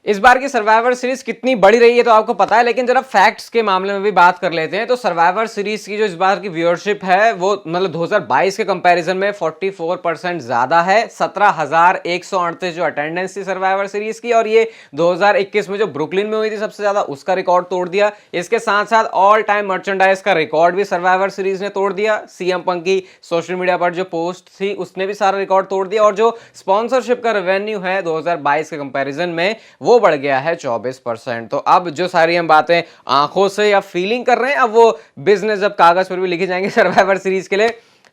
इस बार की survivor series कितनी बड़ी रही है तो आपको पता है, लेकिन जरा फैक्ट्स के मामले में भी बात कर लेते हैं। तो सर्वाइवर सीरीज की जो इस बार की व्यूअरशिप है वो मतलब 2022 के कंपैरिजन में 44% ज्यादा है। 17,138 जो अटेंडेंस थी सर्वाइवर सीरीज की, और ये 2021 में जो ब्रुकलिन में हुई थी सबसे ज्यादा, उसका रिकॉर्ड तोड़ दिया। इसके साथ साथ ऑल टाइम मर्चेंडाइज का रिकॉर्ड भी सर्वाइवर सीरीज ने तोड़ दिया। सीएम पंक की सोशल मीडिया पर जो पोस्ट थी उसने भी सारा रिकॉर्ड तोड़ दिया, और जो स्पॉन्सरशिप का रेवेन्यू है 2022 के कंपैरिजन में वो बढ़ गया है 24%। तो अब जो सारी हम बातें आंखों से या फीलिंग कर रहे हैं, अब वो बिजनेस जब कागज पर भी लिखे जाएंगे सर्वाइवर सीरीज के लिए,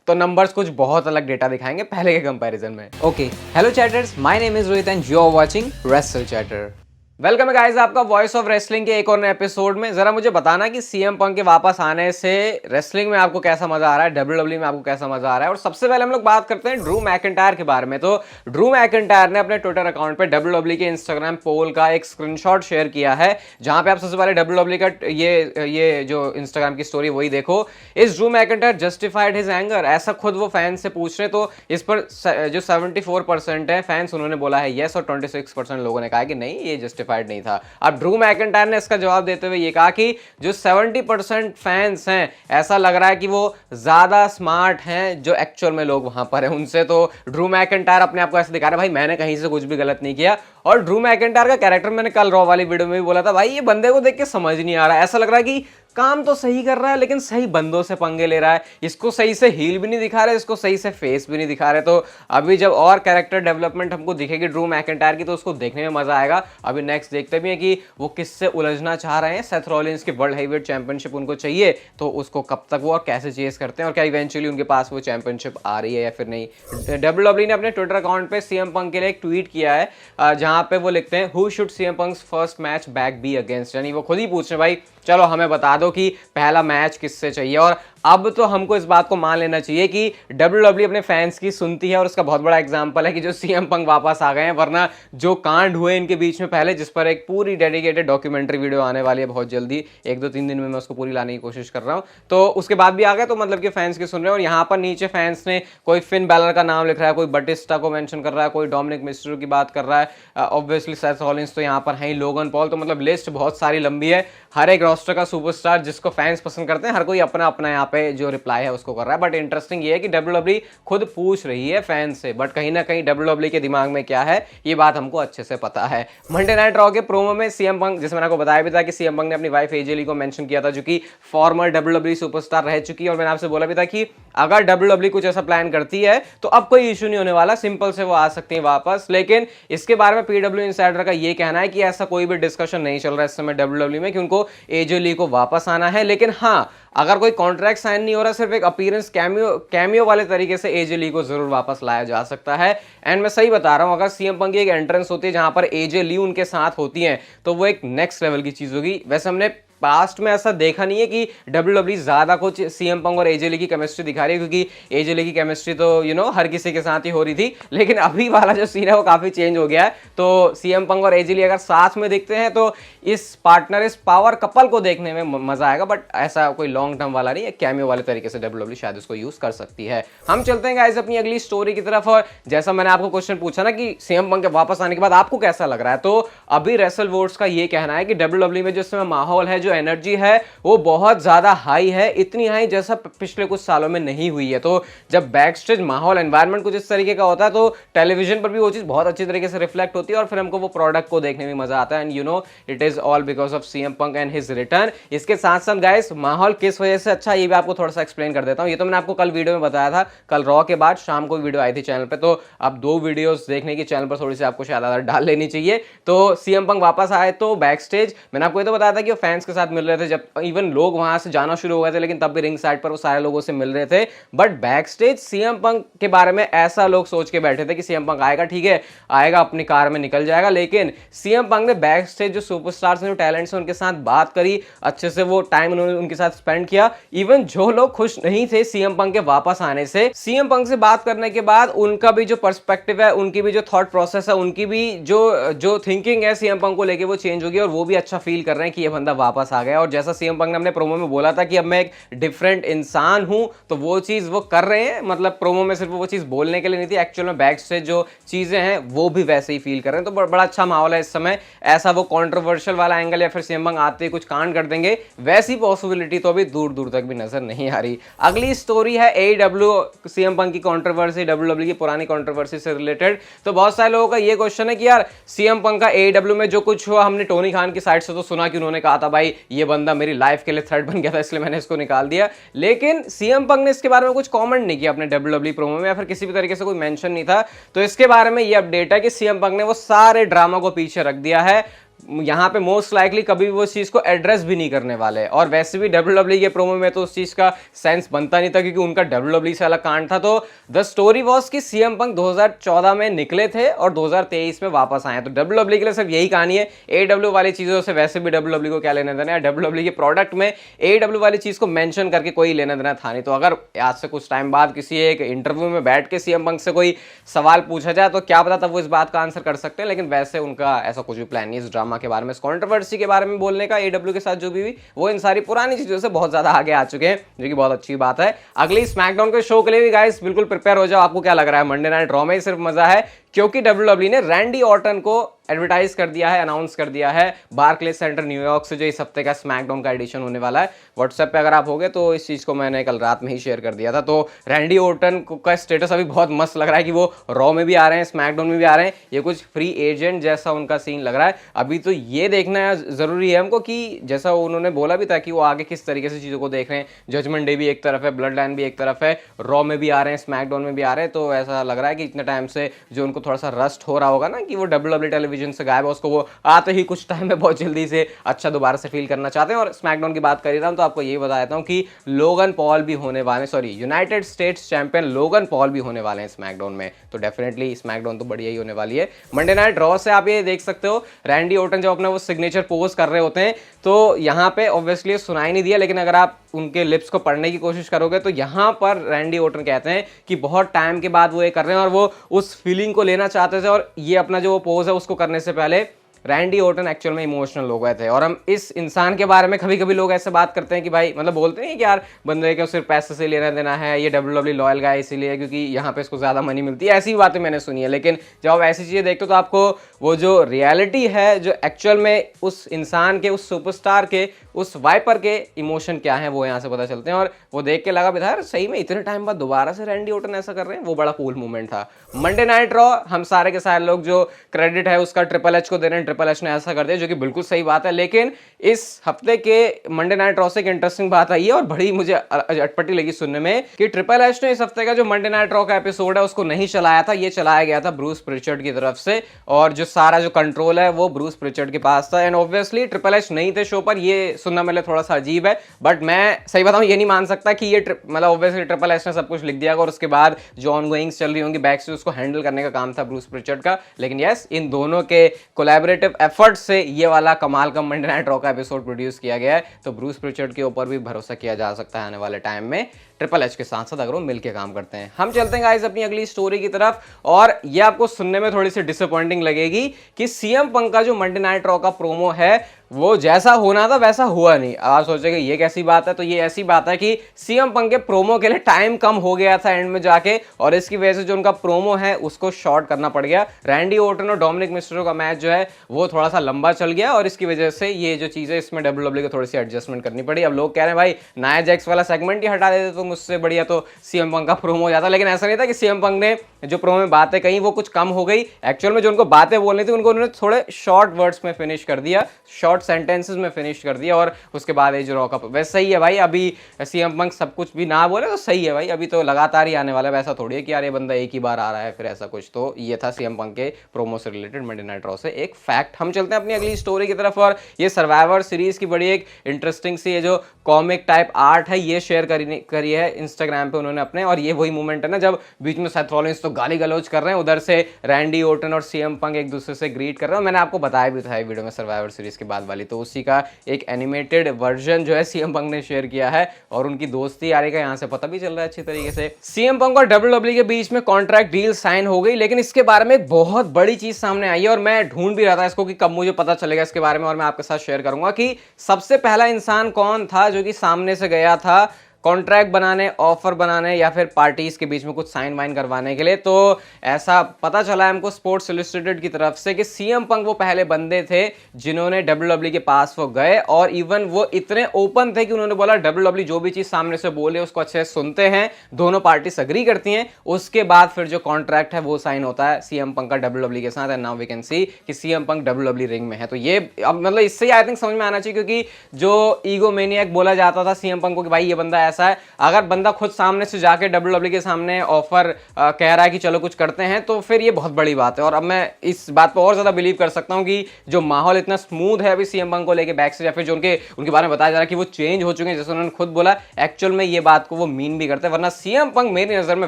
तो नंबर्स कुछ बहुत अलग डेटा दिखाएंगे पहले के कंपैरिजन में। Okay, hello chatters, my name is Rohit and you are watching Wrestle Chatter. Welcome है गाइस आपका वॉइस ऑफ रेसलिंग के एक और नए एपिसोड में। जरा मुझे बताना कि सीएम पंक के वापस आने से रेसलिंग में आपको कैसा मजा आ रहा है, डब्ल्यूडब्ल्यूई में आपको कैसा मजा आ रहा है। और सबसे पहले हम लोग बात करते हैं ड्रू मैकिंटायर के बारे में। तो ड्रू मैकिंटायर ने अपने ट्विटर अकाउंट पे डब्ल्यूडब्ल्यूई के इंस्टाग्राम पोल का एक स्क्रीनशॉट शेयर किया है, जहां पे आप सबसे पहले डब्ल्यूडब्ल्यूई का ये जो इंस्टाग्राम की स्टोरी वही देखो। Is Drew McIntyre justified his anger, ऐसा खुद वो फैंस से पूछ रहे। तो इस पर जो 74% है फैंस, उन्होंने बोला है यस, और 26% लोगों ने कहा कि नहीं, ये जस्टिफाइड नहीं था। अब ड्रू मैकिंटायर ने इसका जवाब देते हुए ये कहा कि जो 70% फैंस हैं, ऐसा लग रहा है कि वो ज्यादा स्मार्ट हैं जो एक्चुअल में लोग वहां पर हैं उनसे। तो ड्रू मैकिंटायर अपने आप को ऐसे दिखा रहा है भाई मैंने कहीं से कुछ भी गलत नहीं किया। और ड्रू मैकिंटायर का कैरेक्टर मैंने कल रॉ वाली वीडियो में भी बोला था, भाई ये बंदे को देख के समझ नहीं आ रहा है, ऐसा लग रहा है कि काम तो सही कर रहा है लेकिन सही बंदों से पंगे ले रहा है। इसको सही से हील भी नहीं दिखा रहे, इसको सही से फेस भी नहीं दिखा रहे। तो अभी जब और कैरेक्टर डेवलपमेंट हमको दिखेगी ड्रू मैकिंटायर की, तो उसको देखने में मजा आएगा। अभी नेक्स्ट देखते भी हैं कि वो किससे उलझना चाह रहे हैं। सेथ रॉलिंस की वर्ल्ड हेवीवेट चैंपियनशिप उनको चाहिए, तो उसको कब तक वो और कैसे चेस करते हैं, और क्या इवेंचुअली उनके पास वो चैंपियनशिप आ रही है या फिर नहीं। डब्ल्यूडब्ल्यूई ने अपने ट्विटर अकाउंट पे सीएम पंक के लिए एक ट्वीट किया है, जहां पे वो लिखते हैं who should CM Punk's first match back be against, यानी वो खुद ही पूछ रहे भाई चलो हमें बता दो कि पहला मैच किससे चाहिए। और अब तो हमको इस बात को मान लेना चाहिए कि डब्ल्यूडब्ल्यूई अपने फैंस की सुनती है, और उसका बहुत बड़ा एग्जांपल है कि जो सीएम पंक वापस आ गए हैं। वरना जो कांड हुए इनके बीच में पहले, जिस पर एक पूरी डेडिकेटेड डॉक्यूमेंट्री वीडियो आने वाली है बहुत जल्दी, 1-2-3 दिन में मैं उसको पूरी लाने की कोशिश कर रहा हूं, तो उसके बाद भी आ गए, तो मतलब कि फैंस की सुन रहे हैं। और यहाँ पर नीचे फैंस ने कोई फिन बैलर का नाम लिख रहा है, कोई बटिस्टा को मेंशन कर रहा है, कोई डोमिनिक मिस्टेरियो की बात कर रहा है, ऑब्वियसली सेथ रॉलिंस तो यहाँ पर है ही, लोगन पॉल, तो मतलब लिस्ट बहुत सारी लंबी है। हर एक रोस्टर का सुपरस्टार जिसको फैंस पसंद करते हैं, हर कोई अपना अपना यहाँ पे जो रिप्लाई है उसको कर रहा है। बट इंटरेस्टिंग ये है कि डब्ल्यूडब्ल्यूई खुद पूछ रही है फैंस से, बट कहीं ना कहीं डब्ल्यूडब्ल्यूई के दिमाग में क्या है ये बात हमको अच्छे से पता है। मंडे नाइट रॉ के प्रोमो में सीएम पंक, जिसमें मैंने आपको बताया भी था कि सीएम पंक ने अपनी वाइफ एजे ली को मेंशन किया था, जो कि फॉर्मर डब्ल्यूडब्ल्यूई सुपरस्टार रह चुकी है। और मैंने आपसे बोला भी था कि अगर डब्ल्यूडब्ल्यूई कुछ ऐसा प्लान करती है तो अब कोई इशू नहीं होने वाला, सिंपल से वो आ सकती है वापस। लेकिन इसके बारे में पीडब्ल्यू इनसाइडर का ये कहना है कि ऐसा कोई भी डिस्कशन नहीं चल रहा है इस समय डब्ल्यूडब्ल्यूई में कि उनको एजे ली को वापस आना है। लेकिन हाँ, अगर कोई कॉन्ट्रैक्ट साइन नहीं हो रहा, सिर्फ एक अपीयरेंस कैमियो वाले तरीके से एजे ली को जरूर वापस लाया जा सकता है। एंड मैं सही बता रहा हूं, अगर सीएम पंक की एक एंट्रेंस होती है जहां पर एजे ली उनके साथ होती है, तो वो एक नेक्स्ट लेवल की चीज होगी। वैसे हमने पास्ट में ऐसा देखा नहीं है कि डब्ल्यूडब्ल्यूई ज्यादा कुछ सीएम पंक और एजे ली की केमिस्ट्री दिखा रही है, क्योंकि एजे ली की केमिस्ट्री तो हर किसी के साथ ही हो रही थी। लेकिन अभी वाला जो सीन है वो काफी चेंज हो गया है। तो सीएम पंक और एजे ली अगर साथ में दिखते हैं तो इस पार्टनर, इस पावर कपल को देखने में मजा आएगा। बट ऐसा कोई लॉन्ग टर्म वाला नहीं है, कैमियो वाले तरीके से डब्ल्यूडब्ल्यूई शायद उसको यूज कर सकती है। हम चलते हैं गाइस अपनी अगली स्टोरी की तरफ। और जैसा मैंने आपको क्वेश्चन पूछा ना कि सीएम पंक के वापस आने के बाद आपको कैसा लग रहा है, तो अभी रेसल वोर्ड्स का ये कहना है कि डब्ल्यूडब्ल्यूई में जो इस समय माहौल है, जो एनर्जी है, वो बहुत ज्यादा हाई है, इतनी हाई जैसा पिछले कुछ सालों में नहीं हुई है। तो जब बैक स्टेज माहौल, एनवायरनमेंट कुछ इस तरीके का होता है, तो टेलीविजन पर भी वो चीज बहुत अच्छी तरीके से रिफ्लेक्ट होती है, और फिर हमको वो प्रोडक्ट को देखने में मजा आता है। And it is all because of CM Punk and his return. इसके साथ साथ गाइस, माहौल किस वजह से अच्छा, ये भी आपको थोड़ा सा एक्सप्लेन कर देता हूं। ये तो मैंने आपको कल वीडियो में बताया था, कल रॉ के बाद शाम को वीडियो आई थी चैनल पे, तो अब 2 वीडियोस देखने की चैनल पर थोड़ी सी आपको शायद आदत डाल लेनी चाहिए। तो सीएम पंक वापस आए तो बैक स्टेज मैंने आपको ये तो बताया था कि वो फैंस के साथ मिल रहे थे, जब इवन लोग वहां से जाना शुरू हो गए थे, लेकिन तब भी रिंग साइड पर वो सारे लोगों से मिल रहे थे। But back stage CM Punk के बारे में ऐसा लोग सोच के बैठे थे कि सीएम पंक आएगा, ठीक है आएगा, अपनी कार में निकल जाएगा। लेकिन सीएम पंक ने बैक स्टेज जो सुपरस्टार्स हैं, जो टैलेंट्स हैं, उनके साथ बात करी, अच्छे से वो टाइम उन्होंने उनके साथ स्पेंड किया। इवन जो लोग खुश नहीं थे सीएम पंक के वापस आने से, सीएम पंक से बात करने के बाद उनका भी जो पर्सपेक्टिव है, उनकी भी जो थॉट प्रोसेस है, उनकी भी जो थिंकिंग है सीएम पंक को लेके, वो चेंज होगी, और वो भी अच्छा फील कर रहे हैं कि ये बंदा वापस वापस आ गया। और जैसा सीएम पंक ने अपने प्रोमो में बोला था कि अब मैं एक डिफरेंट इंसान हूं, तो वो चीज वो कर रहे हैं। मतलब प्रोमो में सिर्फ वो चीज बोलने के लिए नहीं थी, एक्चुअल में बैक स्टेज जो चीजें हैं वो भी वैसे ही फील कर रहे हैं। तो बड़ा अच्छा माहौल है इस समय। ऐसा वो कंट्रोवर्शियल वाला एंगल या फिर सीएम पंक आते ही कुछ कांड कर देंगे, वैसी पॉसिबिलिटी तो अभी दूर दूर तक भी नजर नहीं आ रही। अगली स्टोरी है AEW सीएम पंक की कंट्रोवर्सी, WWE की पुरानी कंट्रोवर्सी से रिलेटेड। तो बहुत सारे लोगों का ये क्वेश्चन है कि यार सीएम पंक का AEW में जो कुछ हुआ, हमने टोनी खान की साइड से तो सुना कि उन्होंने कहा था भाई ये बंदा मेरी लाइफ के लिए थ्रेट बन गया था, इसलिए मैंने इसको निकाल दिया। लेकिन सीएम पंक ने इसके बारे में कुछ कमेंट नहीं किया अपने WWE प्रोमो में, या फिर किसी भी तरीके से कोई मेंशन नहीं था। तो इसके बारे में ये अपडेट है कि सीएम पंक ने वो सारे ड्रामा को पीछे रख दिया है। यहां पे मोस्ट लाइकली कभी भी वो इस चीज को एड्रेस भी नहीं करने वाले। और वैसे भी WWE के प्रोमो में तो उस चीज का सेंस बनता नहीं था, क्योंकि उनका WWE से अलग कांड था। तो द स्टोरी वॉज कि सीएम पंक 2014 में निकले थे और 2023 में वापस आए। तो WWE के लिए सिर्फ यही कहानी है। AEW वाली चीजों से वैसे भी WWE को क्या लेना देना है, WWE के प्रोडक्ट में AEW वाली चीज को मेंशन करके कोई लेना देना था नहीं। तो अगर आज से कुछ टाइम बाद किसी एक इंटरव्यू में बैठ के सीएम पंक से कोई सवाल पूछा जाए तो क्या पता तब वो इस बात का आंसर कर सकते हैं। लेकिन वैसे उनका ऐसा कुछ भी प्लान नहीं इस ड्रामा के बारे में, इस कंट्रोवर्सी के बारे में बोलने का। AEW के साथ जो भी वो इन सारी पुरानी चीजों से बहुत ज्यादा आगे आ चुके हैं, जो कि बहुत अच्छी बात है। अगली स्मैकडाउन के शो के लिए भी गाइस बिल्कुल प्रिपेयर हो जाओ। आपको क्या लग रहा है, मंडे नाइट रॉ में ही सिर्फ मजा है? क्योंकि WWE ने रैंडी ऑर्टन को एडवर्टाइज कर दिया है, अनाउंस कर दिया है बार्कलेज सेंटर न्यूयॉर्क से, जो इस हफ्ते का स्मैकडाउन का एडिशन होने वाला है। व्हाट्सएप पे अगर आप होगे तो इस चीज को मैंने कल रात में ही शेयर कर दिया था। तो रैंडी ऑर्टन का स्टेटस अभी बहुत मस्त लग रहा है कि वो रॉ में भी आ रहे हैं, स्मैकडाउन में भी आ रहे हैं। ये कुछ फ्री एजेंट जैसा उनका सीन लग रहा है। अभी तो ये देखना जरूरी है हमको कि जैसा उन्होंने बोला भी था कि वो आगे किस तरीके से चीजों को देख रहे हैं। जजमेंट डे भी एक तरफ है, ब्लड लाइन भी एक तरफ है, रॉ में भी आ रहे हैं, स्मैकडाउन में भी आ रहे हैं। तो ऐसा लग रहा है कि इतने टाइम से जो उनको थोड़ा सा रस्ट हो रहा होगा ना कि वो WWE टेलीविजन से गायब है, उसको वो आते ही कुछ टाइम में बहुत जल्दी से अच्छा दोबारा से फील करना चाहते हैं। और स्मैकडाउन की बात कर ही रहा हूं तो आपको ये बता देता हूं कि लोगन पॉल भी होने वाले, sorry United states champion Logan Paul भी होने वाले हैं स्मैकडाउन में। तो डेफिनेटली स्मैकडाउन तो बढ़िया ही होने वाली है। मंडे नाइट रॉ से आप ये देख सकते हो, रैंडी ऑर्टन जब अपना वो सिग्नेचर पोज कर रहे होते हैं तो यहाँ पे ऑब्वियसली सुनाई नहीं दिया, लेकिन अगर आप उनके लिप्स को पढ़ने की कोशिश करोगे तो यहाँ पर रैंडी ऑर्टन कहते हैं कि बहुत टाइम के बाद वो ये कर रहे हैं और वो उस फीलिंग को लेना चाहते थे। और ये अपना जो वो पोज है उसको करने से पहले रैंडी ऑर्टन एक्चुअल में इमोशनल हो गए थे। और हम इस इंसान के बारे में कभी कभी लोग ऐसे बात करते हैं कि भाई, मतलब बोलते नहीं कि यार बंदे को सिर्फ पैसे से लेना देना है, ये WWE लॉयल गाय इसीलिए क्योंकि यहाँ पे इसको ज्यादा मनी मिलती है, ऐसी बातें मैंने सुनी है। लेकिन जब आप ऐसी चीजें देखते हो तो आपको वो जो रियलिटी है, जो एक्चुअल में उस इंसान के, उस सुपरस्टार के, उस वाइपर के इमोशन क्या है वो यहाँ से पता चलते हैं। और वो देख के लगा भी था यार सही में इतने टाइम बाद दोबारा से रैंडी ऑर्टन ऐसा कर रहे हैं, वो बड़ा कूल मूवमेंट था। मंडे नाइट रॉ हम सारे के सारे लोग जो क्रेडिट है उसका ट्रिपल एच को दे रहे हैं, ट्रिपल एच ने ऐसा कर दिया, जो कि बिल्कुल सही बात है। लेकिन इस हफ्ते के मंडे नाइट रॉ से एक इंटरेस्टिंग बात आई है और बड़ी मुझे अटपटी लगी सुनने में कि ट्रिपल एच ने इस हफ्ते का जो मंडे नाइट रॉ का एपिसोड है उसको नहीं चलाया था, ये चलाया गया था ब्रूस प्रिचर्ड की तरफ से। और जो सारा जो कंट्रोल है वो ब्रूस प्रिचर्ड के पास था। एंड ऑब्वियसली ट्रिपल एच नहीं थे शो पर, ये सुनना मेरे थोड़ा सा अजीब है। बट मैं सही बताऊं ये नहीं मान सकता कि ये मतलब ऑब्वियसली ट्रिपल एच ने सब कुछ लिख दिया और उसके बाद जो ऑनगोइंग्स चल रही होंगी बैक से उसको हैंडल करने का काम था ब्रूस प्रिचर्ड का। लेकिन यस, इन दोनों के कोलैबोरेटिव एफर्ट से ये वाला कमाल का मंडे नाइट रॉ का एपिसोड प्रोड्यूस किया गया है। तो ब्रूस प्रिचर्ड के ऊपर भी भरोसा किया जा सकता है आने वाले टाइम में ट्रिपल एच के साथ साथ, अगर वो मिलकर काम करते हैं। हम चलते हैं गाइस अपनी अगली स्टोरी की तरफ। और ये आपको सुनने में थोड़ी सी डिसअपॉइंटिंग लगेगी कि सीएम पंक का जो मंडे नाइट रॉ का प्रोमो है वो जैसा होना था वैसा हुआ नहीं। आप सोचेंगे ये कैसी बात है, तो ये ऐसी बात है कि सीएम पंक के प्रोमो के लिए टाइम कम हो गया था एंड में जाके, और इसकी वजह से जो उनका प्रोमो है उसको शॉर्ट करना पड़ गया। रैंडी ऑर्टन और डोमिनिक मिस्टेरो का मैच जो है वो थोड़ा सा लंबा चल गया और इसकी वजह से ये जो चीज है इसमें WWE को थोड़ी सी एडजस्टमेंट करनी पड़ी। अब लोग कह रहे हैं भाई नाया जैक्स वाला सेगमेंट ही हटा देते तो मुझसे बढ़िया तो सीएम पंक का प्रोमो हो जाता। लेकिन ऐसा नहीं था कि सीएम पंक ने जो प्रोमो में बातें कही वो कुछ कम हो गई। एक्चुअल में जो उनको बातें बोलनी थी उनको उन्होंने थोड़े शॉर्ट वर्ड्स में फिनिश कर दिया, शॉर्ट सेंटेंसेस में फिनिश कर दिया। और उसके बाद ये जो रॉ का वैसे सही है भाई, अभी सीएम पंक सब कुछ भी ना बोले तो सही है भाई, अभी तो लगातार ही आने वाला है। वैसा थोड़ी है कि यार ये बंदा एक ही बार आ रहा है फिर ऐसा कुछ। तो ये था सीएम पंक के प्रोमो से रिलेटेड मंडे नाइट रॉ से एक फैक्ट। हम चलते हैं अपनी अगली स्टोरी की तरफ और ये सर्वाइवर सीरीज की बड़ी एक इंटरेस्टिंग सी ये जो कॉमिक टाइप आर्ट है ये शेयर करी है है इंस्टाग्राम पे उन्होंने अपने, और ये वही मोमेंट है ना जब बीच में सेथ रॉलिंस तो गाली गलौज कर रहे हैं, उधर से रैंडी ओर्टन और सीएम पंक एक दूसरे से ग्रीट कर रहे हैं। मैंने आपको बताया भी था वीडियो में सर्वाइवर सीरीज के बाद वाली, तो उसी का एक एनिमेटेड वर्जन जो है सीएम पंक ने शेयर किया है, और उनकी दोस्ती यारी का यहाँ से पता भी चल रहा है अच्छी तरीके से। सीएम पंक और डब्ल्यूडब्ल्यूई के बीच में कॉन्ट्रैक्ट डील साइन हो गई, लेकिन इसके बारे में एक बहुत बड़ी चीज सामने आई है, और मैं ढूंढ भी रहा था इसको कि कब मुझे पता चलेगा इसके बारे में, और मैं आपके साथ शेयर करूंगा कि सबसे पहला इंसान कौन था जो कि सामने से गया था कॉन्ट्रैक्ट बनाने, ऑफर बनाने, या फिर पार्टीज के बीच में कुछ साइन वाइन करवाने के लिए। तो ऐसा पता चला है हमको स्पोर्ट्स इलस्ट्रेटेड की तरफ से कि सीएम पंक वो पहले बंदे थे जिन्होंने डब्ल्यूडब्ल्यूई के पास वो गए, और इवन वो इतने ओपन थे कि उन्होंने बोला डब्ल्यूडब्ल्यूई जो भी चीज सामने से बोले उसको अच्छे से सुनते हैं, दोनों पार्टीज अग्री करती हैं, उसके बाद फिर जो कॉन्ट्रैक्ट है वो साइन होता है सीएम पंक का डब्ल्यूडब्ल्यूई के साथ। And now we can see कि सीएम पंक डब्ल्यूडब्ल्यूई रिंग में है। तो ये अब मतलब इससे आई थिंक समझ में आना चाहिए, क्योंकि जो ईगोमेनियक बोला जाता था सीएम पंक को कि भाई ये बंदा ऐसा है, अगर बंदा खुद सामने से जाके डब्ल्यूडब्ल्यूई के सामने ऑफर कह रहा है कि चलो कुछ करते हैं, तो फिर ये बहुत बड़ी बात है। और अब मैं इस बात पर और ज्यादा बिलीव कर सकता हूं कि जो माहौल इतना स्मूथ है अभी सीएम पंक को लेके बैक से, या फिर जो उनके बारे में बताया जा रहा है कि वो चेंज हो चुके हैं, जैसे उन्होंने खुद बोला, एक्चुअल में ये बात को वो मीन भी करते हैं। वरना सीएम पंक मेरी नजर में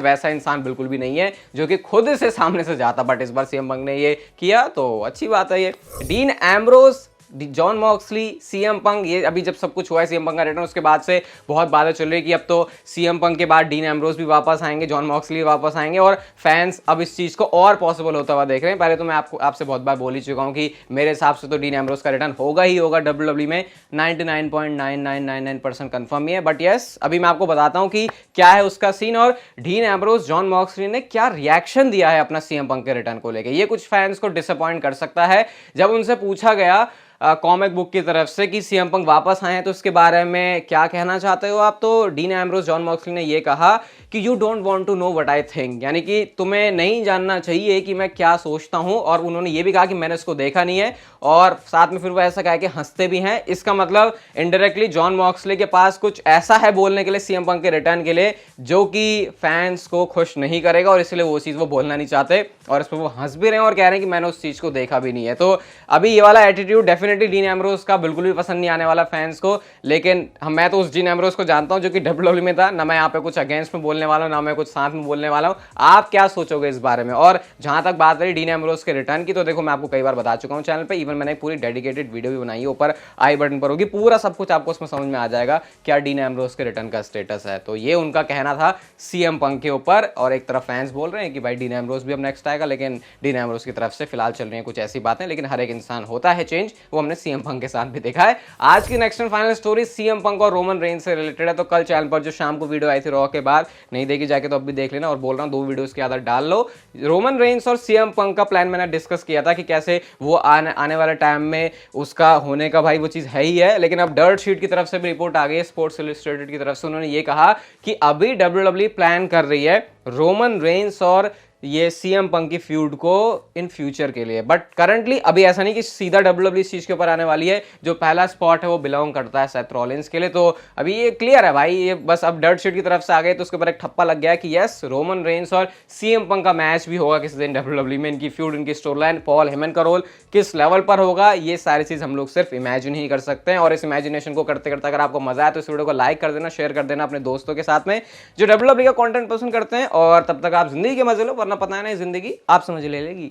वैसा इंसान बिल्कुल भी नहीं है जो कि खुद से सामने से जाता, बट इस बार सीएम पंक ने ये किया तो अच्छी बात है। ये dean Ambrose, John Moxley, CM Punk, ये अभी जब सब कुछ हुआ है सीएम पंक का रिटर्न, उसके बाद से बहुत बातें चल रही है कि अब तो सीएम पंक के बाद डीन एम्ब्रोस भी वापस आएंगे, जॉन मॉक्सली वापस आएंगे, और फैंस अब इस चीज को और पॉसिबल होता हुआ देख रहे हैं। पहले तो मैं आपसे बहुत बार बोल ही चुका हूं कि मेरे हिसाब से तो डीन एम्ब्रोस का रिटर्न होगा ही होगा डब्ल्यूडब्ल्यूई में, 99.9999% कंफर्म ही है। बट यस, अभी मैं आपको बताता हूं कि क्या है उसका सीन, और डीन एम्ब्रोस, जॉन मॉक्सली ने क्या रिएक्शन दिया है अपना सीएम पंक के रिटर्न को लेकर। ये कुछ फैंस को डिसअपॉइंट कर सकता है। जब उनसे पूछा गया कॉमिक बुक की तरफ से कि सीएम पंक वापस आए हैं तो उसके बारे में क्या कहना चाहते हो आप, तो डीन एम्ब्रोस, जॉन मॉक्सली ने ये कहा कि you don't want to know what I think, यानी कि तुम्हें नहीं जानना चाहिए कि मैं क्या सोचता हूं। और उन्होंने ये भी कहा कि मैंने उसको देखा नहीं है, और साथ में फिर वो ऐसा कहा कि हंसते भी हैं। इसका मतलब इनडायरेक्टली जॉन मॉक्सली के पास कुछ ऐसा है बोलने के लिए सीएम पंक के रिटर्न के लिए जो कि फैंस को खुश नहीं करेगा, और इसलिए वो चीज वो बोलना नहीं चाहते, और इस पर वो हंस भी रहे हैं और कह रहे हैं कि मैंने उस चीज को देखा भी नहीं है। तो अभी ये वाला एटीट्यूड डेफिनेटली डीन एम्ब्रोस का बिल्कुल भी पसंद नहीं आने वाला फैंस को। लेकिन मैं तो उस डीन एम्ब्रोस को जानता हूं जो कि डब्ल्यूडब्ल्यूई में था ना, मैं यहाँ पे कुछ अगेंस्ट में बोलने वाला हूं, ना मैं कुछ साथ में बोलने वाला हूं। आप क्या सोचोगे इस बारे में? और जहां तक बात रही डीन एम्ब्रोस के रिटर्न की, तो देखो मैं आपको कई बार बता चुका हूं चैनल पे, इवन मैंने पूरी डेडिकेटेड वीडियो भी बनाई है, ऊपर आई बटन पर होगी, पूरा सब कुछ आपको उसमें समझ में आ जाएगा क्या डीन एम्ब्रोस के रिटर्न का स्टेटस है। तो ये उनका कहना था सीएम पंक के ऊपर, और एक तरफ फैंस बोल रहे हैं कि भाई डीन एम्ब्रोस भी अब नेक्स्ट आएगा, लेकिन डीन एम्ब्रोस की तरफ से फिलहाल चल रही है कुछ ऐसी बातें। लेकिन हर एक इंसान होता है चेंज, वो हमने सीएम पंक के साथ भी देखा है। आज की next and final story CM Punk और रोमन रेंज से रिलेटेड है। तो कल चैनल पर जो शाम को वीडियो आई थी रॉ के बाद, नहीं देखी जाके तो अब भी देख लेना, और बोल रहा हूं 2 वीडियोस की आदत डाल लो। रोमन रेंज और सीएम पंक का प्लान मैंने डिस्कस किया था कि कैसे वो आने वाले टाइम में उसका होने का भाई वो चीज है ही है। लेकिन अब डर्ट शीट की तरफ से भी रिपोर्ट आ गई है, स्पोर्ट्स इलस्ट्रेटेड की तरफ से, उन्होंने ये कहा कि अभी डब्ल्यूडब्ल्यूई प्लान कर रही है रोमन रेंज और ये सीएम पंक की फ्यूड को इन फ्यूचर के लिए। बट करंटली अभी ऐसा नहीं कि सीधा डब्ल्यूडब्ल्यूई इस चीज के ऊपर आने वाली है। जो पहला स्पॉट है वो बिलोंग करता है सेथ रॉलिंस के लिए। तो अभी ये क्लियर है भाई, ये बस अब डर्ट शीट की तरफ से आ गए तो उसके ऊपर एक ठप्पा लग गया कि यस, रोमन रेंस और सीएम पंक का मैच भी होगा किसी दिन डब्ल्यूडब्ल्यूई में। इनकी फ्यूड, इनकी स्टोरी लाइन, पॉल हेमन का रोल किस लेवल पर होगा, ये सारी चीज हम लोग सिर्फ इमेजिन ही कर सकते हैं। और इस इमेजिनेशन को करते करते अगर आपको मजा आया तो इस वीडियो को लाइक कर देना, शेयर कर देना अपने दोस्तों के साथ में जो डब्ल्यूडब्ल्यूई का कंटेंट पसंद करते हैं। और तब तक आप जिंदगी के मजे लो, वरना पता है ना जिंदगी आप समझ ले लेगी।